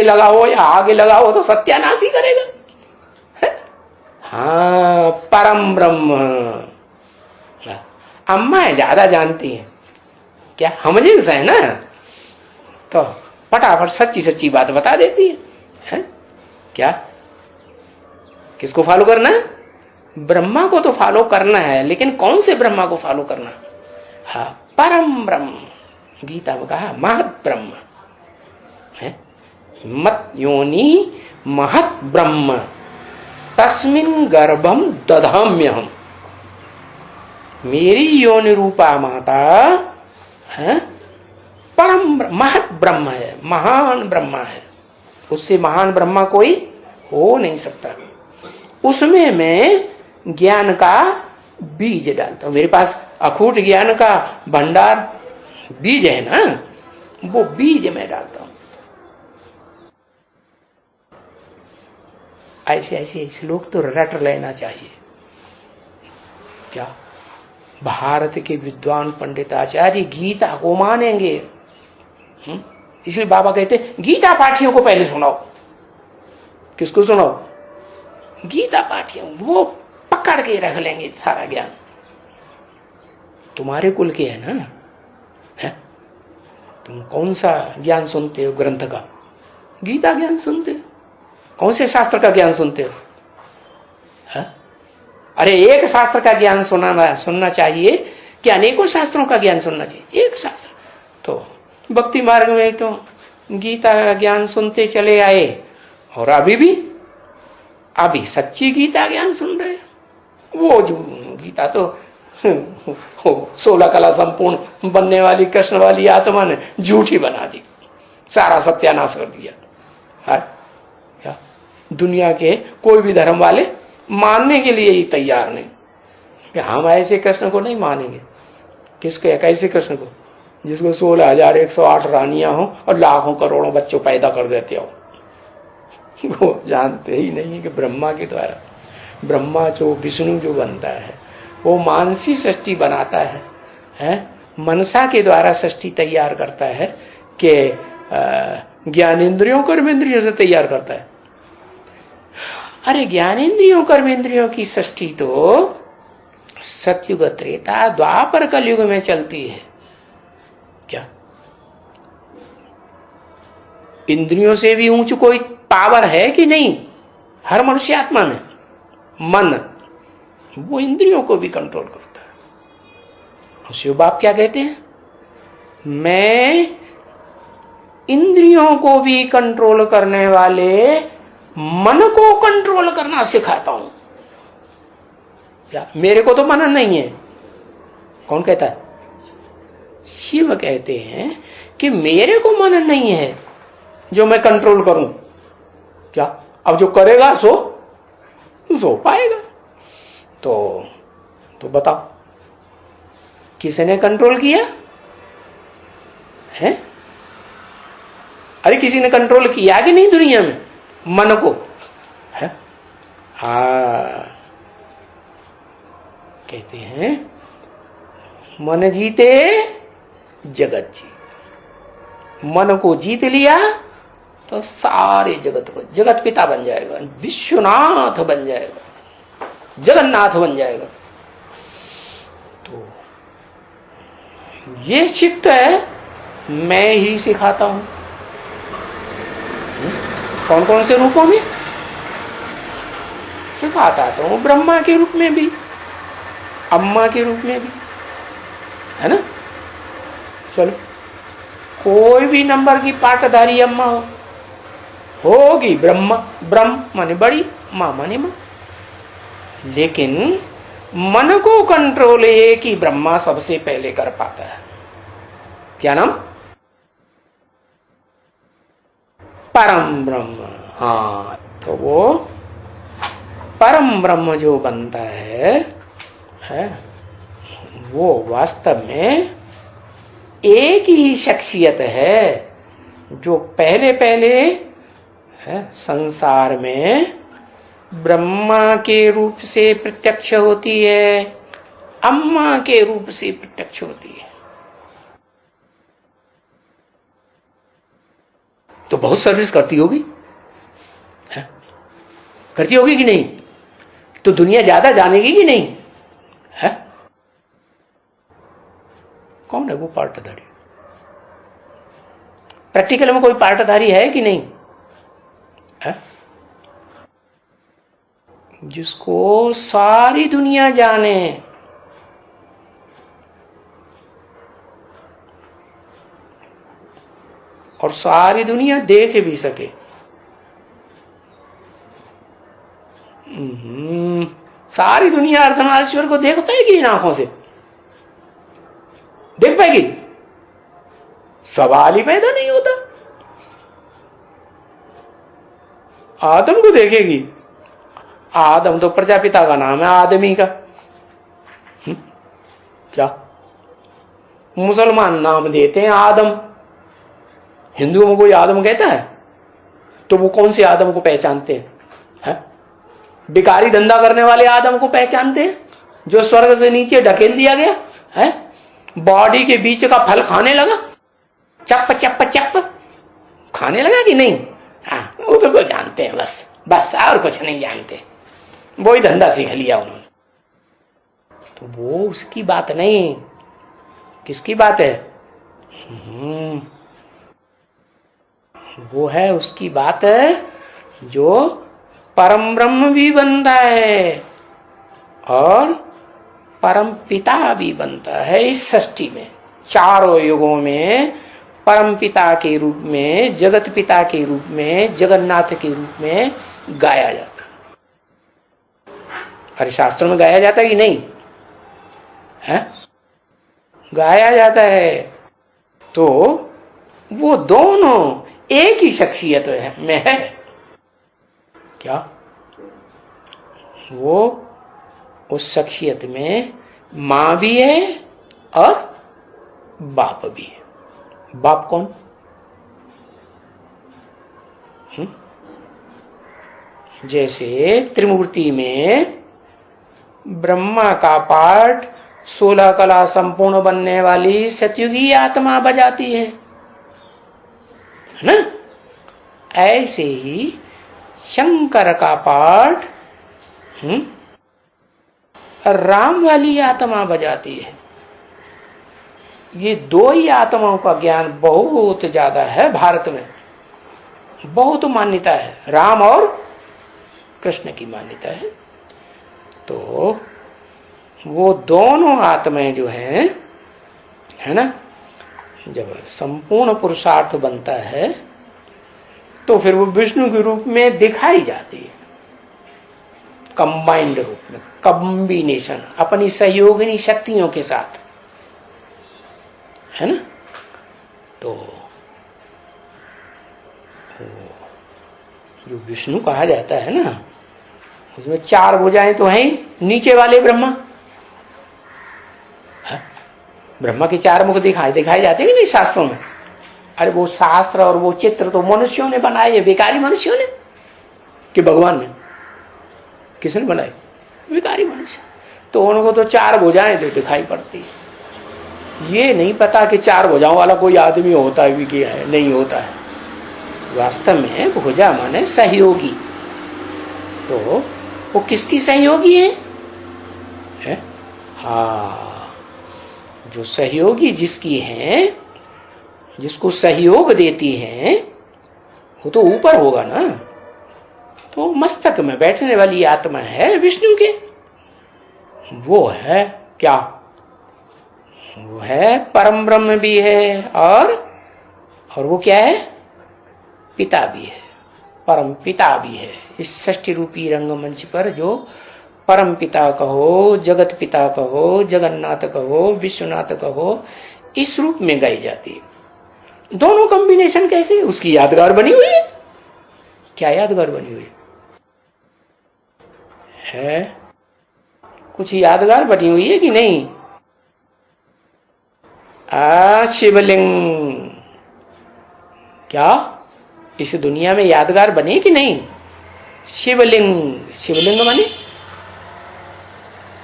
लगाओ या आगे लगाओ तो सत्यानाश ही करेगा। है? हाँ, परम ब्रह्म। अम्मा ज्यादा जानती है क्या, हम जिनसे है ना, तो फटाफट सच्ची सच्ची बात बता देती है? क्या किसको फॉलो करना है? ब्रह्मा को तो फॉलो करना है, लेकिन कौन से ब्रह्मा को फॉलो करना? हाँ, परम ब्रह्म। गीता में कहा महत ब्रह्म है, मत योनि महत ब्रह्म तस्मिन गर्भम दधाम्यहम। मेरी योनि रूपा माता है परम महत ब्रह्म है, महान ब्रह्मा है, उससे महान ब्रह्मा कोई हो नहीं सकता। उसमें मैं ज्ञान का बीज डालता हूं। मेरे पास अखूट ज्ञान का भंडार बीज है ना, वो बीज मैं डालता हूं। ऐसे ऐसे श्लोक तो रट लेना चाहिए। क्या भारत के विद्वान पंडित आचार्य गीता को मानेंगे? इसलिए बाबा कहते गीता पाठियों को पहले सुनाओ। किसको सुनाओ? गीता पाठियों, वो पकड़ के रख लेंगे सारा ज्ञान। तुम्हारे कुल के है ना, है? तुम कौन सा ज्ञान सुनते हो ग्रंथ का? गीता ज्ञान सुनते हो। कौन से शास्त्र का ज्ञान सुनते हो? है? अरे एक शास्त्र का ज्ञान सुनना चाहिए कि अनेकों शास्त्रों का ज्ञान सुनना चाहिए? एक शास्त्र। तो भक्ति मार्ग में तो गीता का ज्ञान सुनते चले आए, और अभी सच्ची गीता ज्ञान सुन रहे। वो जो गीता तो 16 कला संपूर्ण बनने वाली कृष्ण वाली आत्मा ने झूठी बना दी, सारा सत्यानाश कर दिया। है? दुनिया के कोई भी धर्म वाले मानने के लिए ही तैयार नहीं कि हम ऐसे कृष्ण को नहीं मानेंगे। किसके? कैसे कृष्ण को? जिसको 16,108 रानियां हो और लाखों करोड़ों बच्चों पैदा कर देते हो। वो जानते ही नहीं कि ब्रह्मा के द्वारा, ब्रह्मा जो विष्णु जो बनता है वो मानसी सृष्टि बनाता है, मनसा के द्वारा सृष्टि तैयार करता है कि ज्ञानेंद्रियों कर्मेंद्रियों से तैयार करता है। अरे ज्ञानेंद्रियों कर्मेंद्रियों की सृष्टि तो सतयुग त्रेता द्वापर कलयुग में चलती है। क्या इंद्रियों से भी ऊंच कोई पावर है कि नहीं? हर मनुष्य आत्मा में मन, वो इंद्रियों को भी कंट्रोल करता है। शिव बाप क्या कहते हैं? मैं इंद्रियों को भी कंट्रोल करने वाले मन को कंट्रोल करना सिखाता हूं। क्या मेरे को तो मनन नहीं है? कौन कहता है? शिव कहते हैं कि मेरे को मनन नहीं है जो मैं कंट्रोल करूं। क्या अब जो करेगा सो पाएगा। तो बताओ किसने कंट्रोल किया है? अरे किसी ने कंट्रोल किया कि नहीं दुनिया में मन को? है? कहते हैं मन जीते जगत जीत। मन को जीत लिया तो सारे जगत को, जगत पिता बन जाएगा, विश्वनाथ बन जाएगा, जगन्नाथ बन जाएगा। तो ये चित्त है, मैं ही सिखाता हूं। कौन कौन से रूपों में सिखाता? तो ब्रह्मा के रूप में भी, अम्मा के रूप में भी, है ना। चलो कोई भी नंबर की पाटधारी अम्मा होगी, ब्रह्म माने बड़ी, मां माने मां। लेकिन मन को कंट्रोल एक ही ब्रह्मा सबसे पहले कर पाता है। क्या नाम? परम ब्रह्म। हाँ, तो वो परम ब्रह्म जो बनता है वो वास्तव में एक ही शख्सियत है जो पहले है संसार में ब्रह्मा के रूप से प्रत्यक्ष होती है, अम्मा के रूप से प्रत्यक्ष होती है। तो बहुत सर्विस करती होगी, है? करती होगी कि नहीं? तो दुनिया ज्यादा जानेगी कि नहीं, है? कौन है वो पार्टधारी? प्रैक्टिकल में कोई पार्टधारी है कि नहीं, है? जिसको सारी दुनिया जाने, और सारी दुनिया देख भी सके। सारी दुनिया अर्धनारीश्वर को देख पाएगी इन आंखों से? देख पाएगी? सवाल ही पैदा नहीं होता। आदम को देखेगी? आदम तो प्रजापिता का नाम है, आदमी का। क्या मुसलमान नाम देते हैं आदम, हिंदुओं में कोई आदम कहता है? तो वो कौन से आदम को पहचानते हैं, है? भिखारी धंधा करने वाले आदम को पहचानते हैं, जो स्वर्ग से नीचे ढकेल दिया गया है, बॉडी के बीच का फल खाने लगा, चप्प चप्प चप्प खाने लगा कि नहीं? हाँ, वो तो जानते हैं, बस बस और कुछ नहीं जानते, वो ही धंधा सीख लिया उन्होंने। तो वो उसकी बात नहीं, किसकी बात है? वो है उसकी बात है जो परम ब्रह्म भी बनता है और परम पिता भी बनता है। इस सृष्टि में चारों युगों में परम पिता के रूप में, जगत पिता के रूप में, जगन्नाथ के रूप में गाया जाता है। अरे शास्त्रों में गाया जाता है कि नहीं है? गाया जाता है। तो वो दोनों एक ही शख्सियत में है। क्या वो उस शख्सियत में मां भी है और बाप भी है। बाप कौन? जैसे त्रिमूर्ति में ब्रह्मा का पाठ 16 कला संपूर्ण बनने वाली सतयुगी आत्मा बजाती है ना? ऐसे ही शंकर का पाठ राम वाली आत्मा बजाती है। ये दो ही आत्माओं का ज्ञान बहुत ज्यादा है भारत में, बहुत मान्यता है, राम और कृष्ण की मान्यता है। तो वो दोनों आत्माएं जो हैं, है ना, जब संपूर्ण पुरुषार्थ बनता है तो फिर वो विष्णु के रूप में दिखाई जाती है, कंबाइंड रूप में, कॉम्बिनेशन अपनी सहयोगिनी शक्तियों के साथ, है ना। तो जो विष्णु कहा जाता है ना, उसमें 4 भुजाएं तो हैं नीचे वाले ब्रह्मा। ब्रह्मा के 4 मुख दिखाए जाते हैं कि नहीं शास्त्रों में? अरे वो शास्त्र और वो चित्र तो मनुष्यों ने बनाए है, विकारी मनुष्यों ने, कि भगवान ने? किसने बनाए? विकारी मनुष्य। तो उनको तो 4 भुजाएं तो दिखाई पड़ती है। ये नहीं पता कि 4 भुजाओं वाला कोई आदमी होता है भी है, नहीं होता है। वास्तव में भुजा माने सहयोगी। तो वो किसकी सहयोगी है? हाँ, जो सहयोगी जिसकी हैं, जिसको सहयोग देती हैं, वो तो ऊपर होगा ना। तो मस्तक में बैठने वाली आत्मा है विष्णु के, वो है क्या? वो है परम ब्रह्म भी है और वो क्या है? पिता भी है, परम पिता भी है। इस षष्ठी रूपी रंगमंच पर जो परम पिता कहो, जगत पिता कहो, जगन्नाथ कहो, विश्वनाथ कहो, इस रूप में गाई जाती है। दोनों कॉम्बिनेशन कैसे? उसकी यादगार बनी हुई है। क्या यादगार बनी हुई है? कुछ यादगार बनी हुई है कि नहीं? शिवलिंग। क्या इस दुनिया में यादगार बने कि नहीं? शिवलिंग। शिवलिंग माने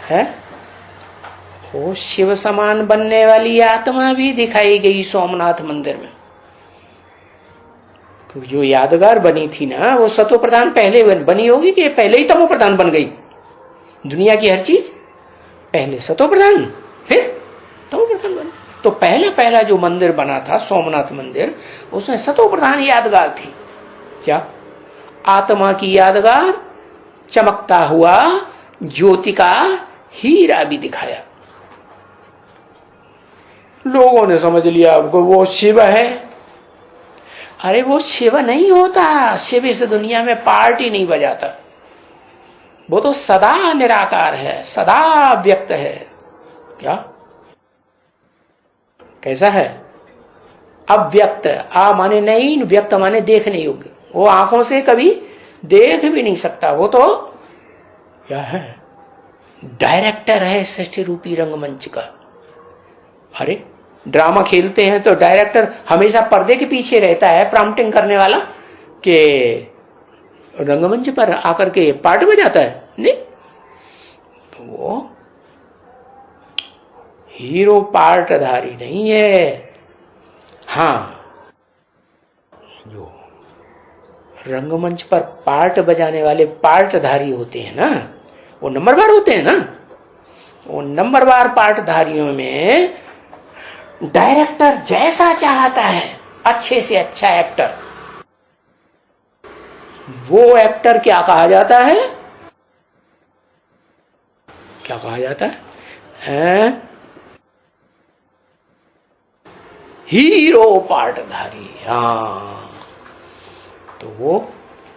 है वो शिव समान बनने वाली आत्मा भी दिखाई गई सोमनाथ मंदिर में। जो यादगार बनी थी ना वो सतो प्रधान पहले बनी होगी कि पहले ही तमो प्रधान बन गई? दुनिया की हर चीज पहले सतो प्रधान फिर तमो प्रधान बनी। तो पहला पहला जो मंदिर बना था सोमनाथ मंदिर, उसमें सतो प्रधान यादगार थी। क्या? आत्मा की यादगार, चमकता हुआ ज्योति का हीरा भी दिखाया। लोगों ने समझ लिया आपको वो शिव है। अरे वो शिव नहीं होता, शिव इस दुनिया में पार्टी नहीं बजाता, वो तो सदा निराकार है, सदा व्यक्त है। क्या? कैसा है? अव्यक्त, आ माने नहीं, व्यक्त माने देखने योग्य। वो आंखों से कभी देख भी नहीं सकता, वो तो क्या है? डायरेक्टर है सृष्टि रूपी रंगमंच का। अरे ड्रामा खेलते हैं तो डायरेक्टर हमेशा पर्दे के पीछे रहता है, प्रॉम्प्टिंग करने वाला, कि रंगमंच पर आकर के पार्ट बजाता है नहीं। तो वो हीरो पार्टधारी नहीं है। हां, जो रंगमंच पर पार्ट बजाने वाले पार्टधारी होते हैं ना, वो नंबरवार होते हैं ना। वो नंबरवार पार्टधारियों में डायरेक्टर जैसा चाहता है अच्छे से अच्छा एक्टर, वो एक्टर क्या कहा जाता है? क्या कहा जाता है? हीरो पार्टधारी। हाँ, तो वो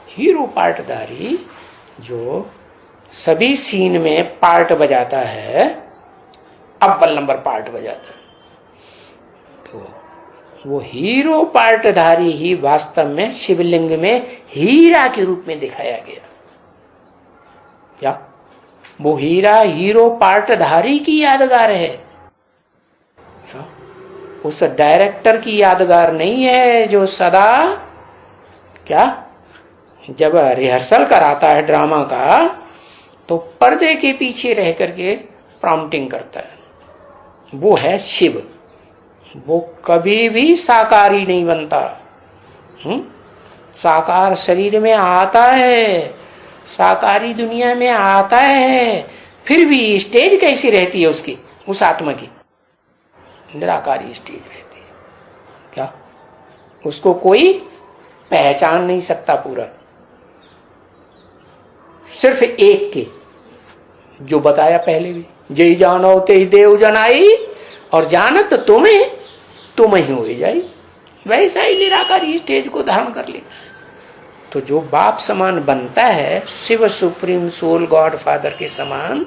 हीरो पार्टधारी जो सभी सीन में पार्ट बजाता है, अव्वल नंबर पार्ट बजाता है, तो वो हीरो पार्टधारी ही वास्तव में शिवलिंग में हीरा के रूप में दिखाया गया। क्या? वो हीरा हीरो पार्टधारी की यादगार है, क्या? उस डायरेक्टर की यादगार नहीं है जो सदा क्या, जब रिहर्सल कराता है ड्रामा का तो पर्दे के पीछे रह करके प्रॉम्प्टिंग करता है। वो है शिव। वो कभी भी साकारी नहीं बनता। साकार शरीर में आता है, साकारी दुनिया में आता है, फिर भी स्टेज कैसी रहती है उसकी, उस आत्मा की? निराकारी स्टेज रहती है। क्या? उसको कोई पहचान नहीं सकता पूरा। सिर्फ एक के, जो बताया पहले भी, जय जानो ते देव जनाई, और जानत तुम्हें तुम ही हो जाई। वैसा ही निराकारी स्टेज को धारण कर लेता है। तो जो बाप समान बनता है, Shiv supreme soul God father के समान,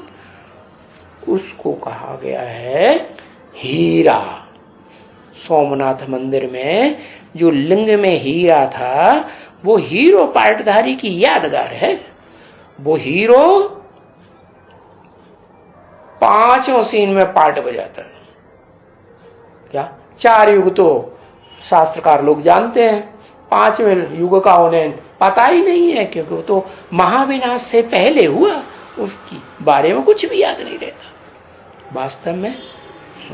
उसको कहा गया है हीरा। सोमनाथ मंदिर में जो लिंग में हीरा था, वो हीरो पार्टधारी की यादगार है। वो हीरो पांचों सीन में पार्ट बजाता है। क्या? 4 युग तो शास्त्रकार लोग जानते हैं, 5वें युग का उन्हें पता ही नहीं है, क्योंकि वो तो महाविनाश से पहले हुआ, उसकी बारे में कुछ भी याद नहीं रहता। वास्तव में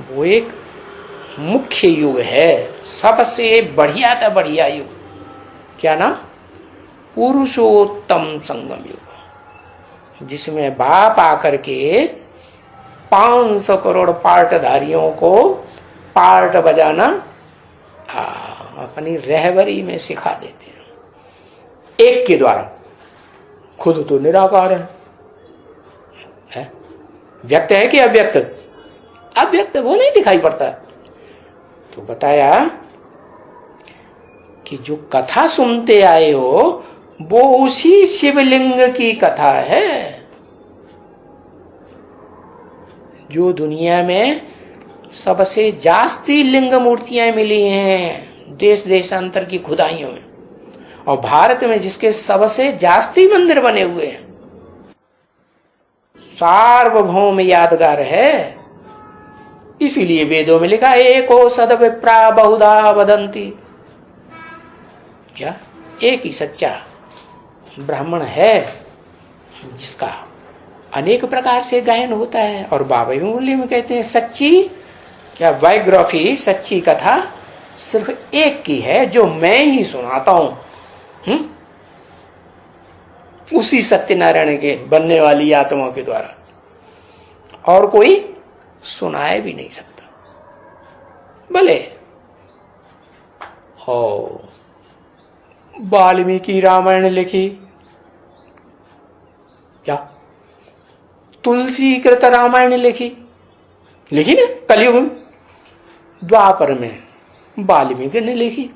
वो एक मुख्य युग है, सबसे बढ़िया था बढ़िया युग। क्या नाम? पुरुषोत्तम संगम युग, जिसमें बाप आकर के 500 करोड़ पार्टधारियों को पार्ट बजाना अपनी रहबरी में सिखा देते हैं, एक के द्वारा। खुद तो निराकार है? व्यक्त है कि अव्यक्त? अव्यक्त, वो नहीं दिखाई पड़ता। तो बताया कि जो कथा सुनते आए हो वो उसी शिवलिंग की कथा है जो दुनिया में सबसे जास्ती लिंग मूर्तियां मिली हैं देश देशांतर की खुदाइयों में, और भारत में जिसके सबसे जास्ती मंदिर बने हुए हैं। सार्वभौम यादगार है। इसीलिए वेदों में लिखा एको सद विप्रा बहुधा वदंती। क्या? एक ही सच्चा ब्राह्मण है जिसका अनेक प्रकार से गायन होता है। और बाबा मूल्य में कहते हैं सच्ची क्या बायोग्राफी, सच्ची कथा सिर्फ एक की है जो मैं ही सुनाता हूं, उसी सत्यनारायण के बनने वाली आत्माओं के द्वारा, और कोई सुनाए भी नहीं सकता। भले वाल्मीकि रामायण लिखी, क्या तुलसी कृत रामायण लिखी ना कलयुग में, द्वापर में वाल्मीकि ने लिखी।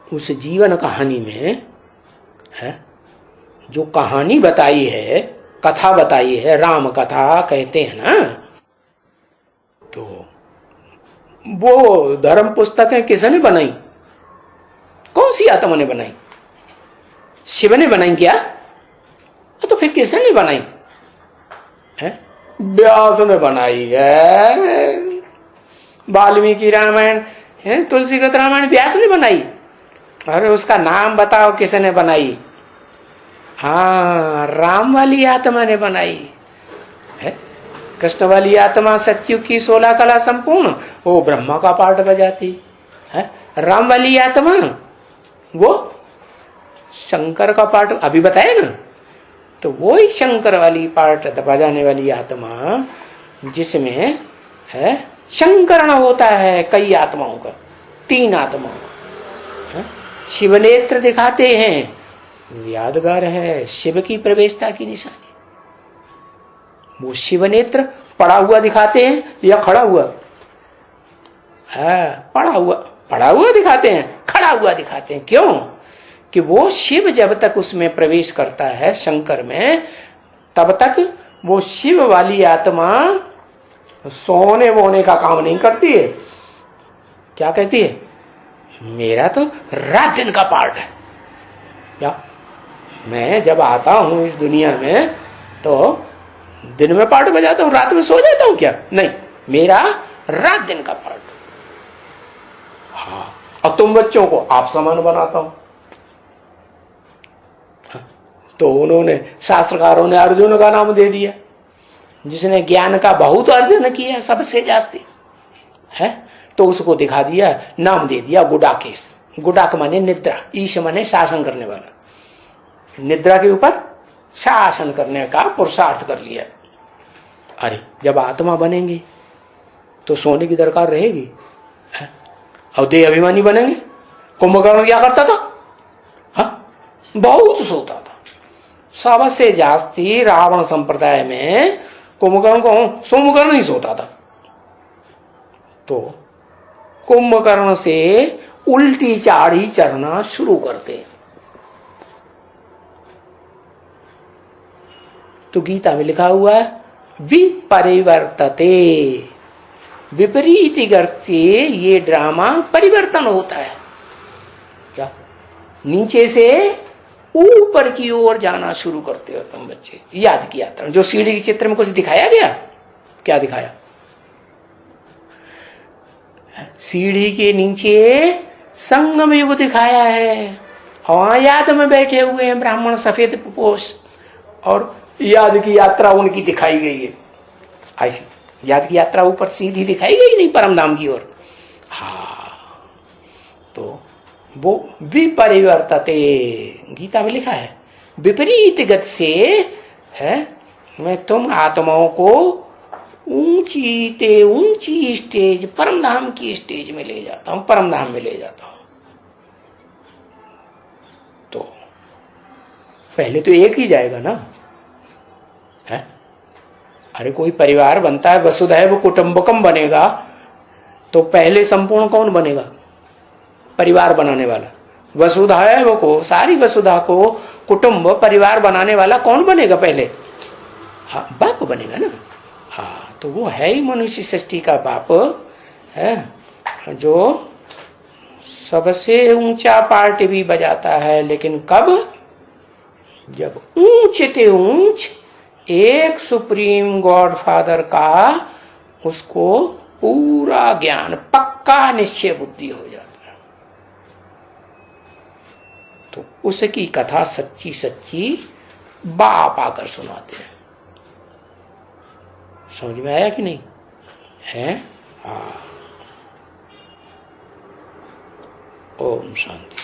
उस जीवन कहानी में है जो कहानी बताई है, कथा बताई है, राम कथा कहते हैं ना, तो वो धर्म पुस्तकें किसने बनाई? कौन सी आत्मा ने बनाई? शिव ने बनाई क्या? तो फिर किसने बनाई है? व्यास ने बनाई है। वाल्मीकि रामायण है, तुलसीकृत रामायण व्यास ने बनाई। अरे उसका नाम बताओ किसने बनाई? हाँ, राम वाली आत्मा ने बनाई है। कृष्ण वाली आत्मा सत्युग की 16 कला संपूर्ण, वो ब्रह्मा का पाठ बजाती है। राम वाली आत्मा वो शंकर का पाठ अभी बताया ना, तो वो ही शंकर वाली पाठ बजाने वाली आत्मा, जिसमें है शंकरण होता है कई आत्माओं का, 3 आत्माओं का। शिवनेत्र दिखाते हैं, यादगार है, शिव की प्रवेशता की निशानी। वो शिवनेत्र पड़ा हुआ दिखाते हैं या खड़ा हुआ? पड़ा हुआ दिखाते हैं, खड़ा हुआ दिखाते हैं। क्यों? कि वो शिव जब तक उसमें प्रवेश करता है शंकर में, तब तक वो शिव वाली आत्मा सोने वोने का काम नहीं करती है। क्या कहती है? मेरा तो रात दिन का पार्ट है। क्या मैं जब आता हूं इस दुनिया में तो दिन में पार्ट बजाता हूं, रात में सो जाता हूं? क्या नहीं, मेरा रात दिन का पार्ट। हाँ, और तुम बच्चों को आप समान बनाता हूं। तो उन्होंने, शास्त्रकारों ने अर्जुन का नाम दे दिया, जिसने ज्ञान का बहुत अर्जन किया सबसे जास्ती है, तो उसको दिखा दिया, नाम दे दिया गुडाकेश। गुडाक माने निद्रा, ईश माने शासन करने वाला, निद्रा के ऊपर शासन करने का पुरुषार्थ कर लिया। अरे जब आत्मा बनेंगे तो सोने की दरकार रहेगी, और देह अभिमानी बनेंगे। कुंभकर्ण क्या करता था? बहुत सोता था। सबसे जास्ती रावण संप्रदाय में कुंभकर्ण को सोमकर्ण नहीं सोता था। तो कुंभकर्ण से उल्टी चाड़ी चढ़ना शुरू करते। तो गीता में लिखा हुआ है विपरिवर्तते, विपरीत गति से ये ड्रामा परिवर्तन होता है। क्या? नीचे से ऊपर की ओर जाना शुरू करते हो तुम बच्चे। याद किया था जो सीढ़ी के चित्र में कुछ दिखाया गया? क्या दिखाया? सीढ़ी के नीचे संगम युग दिखाया है, और याद में बैठे हुए हैं ब्राह्मण सफेद पोष, और याद की यात्रा उनकी दिखाई गई है। ऐसी याद की यात्रा ऊपर सीधी दिखाई गई नहीं परमधाम की ओर। हाँ, तो वो विपरिवर्तते गीता में लिखा है, विपरीत गति से है मैं तुम आत्माओं को ऊंची स्टेज, परमधाम की स्टेज में ले जाता हूं, परमधाम में ले जाता हूं। तो पहले तो एक ही जाएगा ना है? अरे कोई परिवार बनता है, वसुधैव कुटुंबकम बनेगा, तो पहले संपूर्ण कौन बनेगा? परिवार बनाने वाला। वसुधैव को, सारी वसुधा को कुटुंब परिवार बनाने वाला कौन बनेगा पहले? हाँ, बाप बनेगा ना। हाँ, तो वो है ही मनुष्य सृष्टि का बाप है, जो सबसे ऊंचा पार्ट भी बजाता है। लेकिन कब? जब ऊंचते ऊंच एक सुप्रीम गॉड फादर का उसको पूरा ज्ञान, पक्का निश्चय बुद्धि हो जाता है, तो उसकी कथा सच्ची सच्ची बाप आकर सुनाते हैं। समझ में आया कि नहीं? है। हाँ, ओम शांति।